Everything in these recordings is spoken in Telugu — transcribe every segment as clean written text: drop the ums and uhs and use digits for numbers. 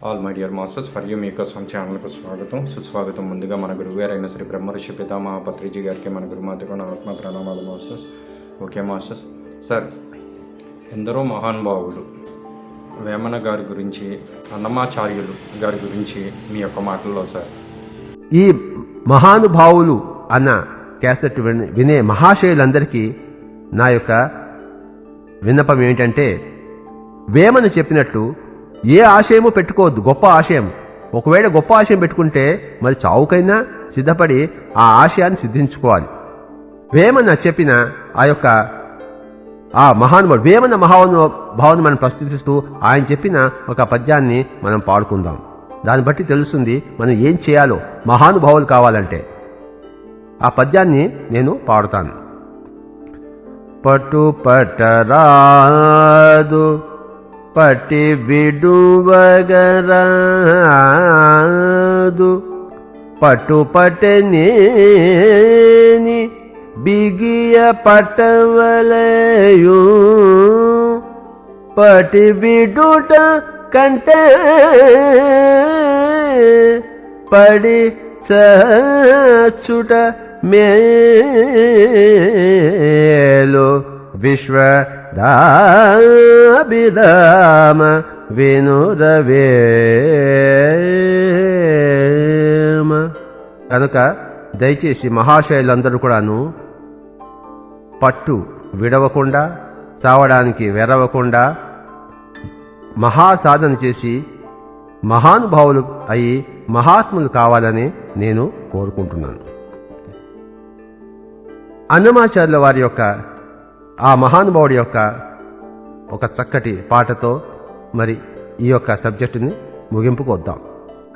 All my dear masters for you మీకోసం ఛానల్కు స్వాగతం సుస్వాగతం. ముందుగా మన గురువుగారైన శ్రీ బ్రహ్మర్షి పితామహ పత్రిజీ గారికి మన గురుమాతకు నా ఆత్మ ప్రణామాలు మాస్టర్స్. Okay masters. సార్, ఎందరో మహానుభావులు వేమన గారి గురించి, అన్నమాచార్యులు గారి గురించి మీ యొక్క మాటల్లో సార్. ఈ మహానుభావులు అన్న క్యాసెట్ వినే మహాశయులందరికీ నా యొక్క విన్నపం ఏమిటంటే, వేమన చెప్పినట్టు ఏ ఆశయము పెట్టుకోవద్దు. గొప్ప ఆశయం, ఒకవేళ గొప్ప ఆశయం పెట్టుకుంటే మరి చావుకైనా సిద్ధపడి ఆ ఆశయాన్ని సిద్ధించుకోవాలి. వేమన చెప్పిన ఆ మహానుభావుడు వేమన మహానుభావుని మనం ప్రస్తుతిస్తూ ఆయన చెప్పిన ఒక పద్యాన్ని మనం పాడుకుందాం. దాన్ని బట్టి తెలుస్తుంది మనం ఏం చేయాలో మహానుభావులు కావాలంటే. ఆ పద్యాన్ని నేను పాడుతాను. పట్టు పట్టరాదు పట్టి విడువగరాదు, పట్టు పట్టనేని బిగియ పట్టవలయు, పట్టి విడుట కంటే పడి సచుట మేలు. విశ్వదాభిరామ వినురవేమ. కనుక దయచేసి మహాశయులందరూ కూడాను పట్టు విడవకుండా, చావడానికి వెరవకుండా మహాసాధన చేసి మహానుభావులు అయి మహాత్ములు కావాలని నేను కోరుకుంటున్నాను. అన్నమాచార్యుల వారి యొక్క ఆ మహానుభావుడి యొక్క ఒక చక్కటి పాటతో మరి ఈ యొక్క సబ్జెక్టుని ముగింపుకు వద్దాం.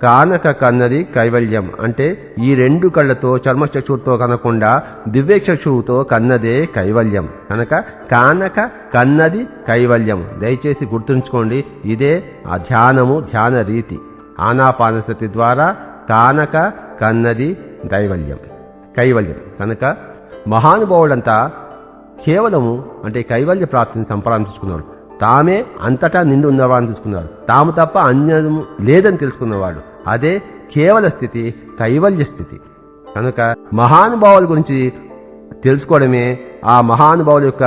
కానక కన్నది కైవల్యం అంటే ఈ రెండు కళ్ళతో చర్మచక్షువుతో కనకుండా దివ్యచక్షువుతో కన్నదే కైవల్యం. కనుక కానక కన్నది కైవల్యం. దయచేసి గుర్తుంచుకోండి, ఇదే ఆ ధ్యానము, ధ్యాన రీతి. ఆనాపానసతి ద్వారా కానక కన్నది కైవల్యం. కనుక మహానుభావులంతా కేవలము అంటే కైవల్య ప్రాప్తిని సంపాదించుకున్నారు. తామే అంతటా నిండి ఉన్నవాడిని తెలుసుకున్నారు. తాము తప్ప అన్యము లేదని తెలుసుకున్నవాడు. అదే కేవల స్థితి, కైవల్య స్థితి. కనుక మహానుభావుల గురించి తెలుసుకోవడమే, ఆ మహానుభావుల యొక్క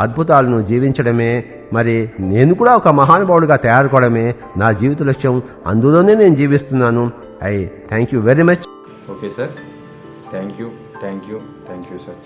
అద్భుతాలను జీవించడమే, మరి నేను కూడా ఒక మహానుభావుడిగా తయారుకోవడమే నా జీవిత లక్ష్యం. అందులోనే నేను జీవిస్తున్నాను. Thank you very much. Okay sir, thank you sir.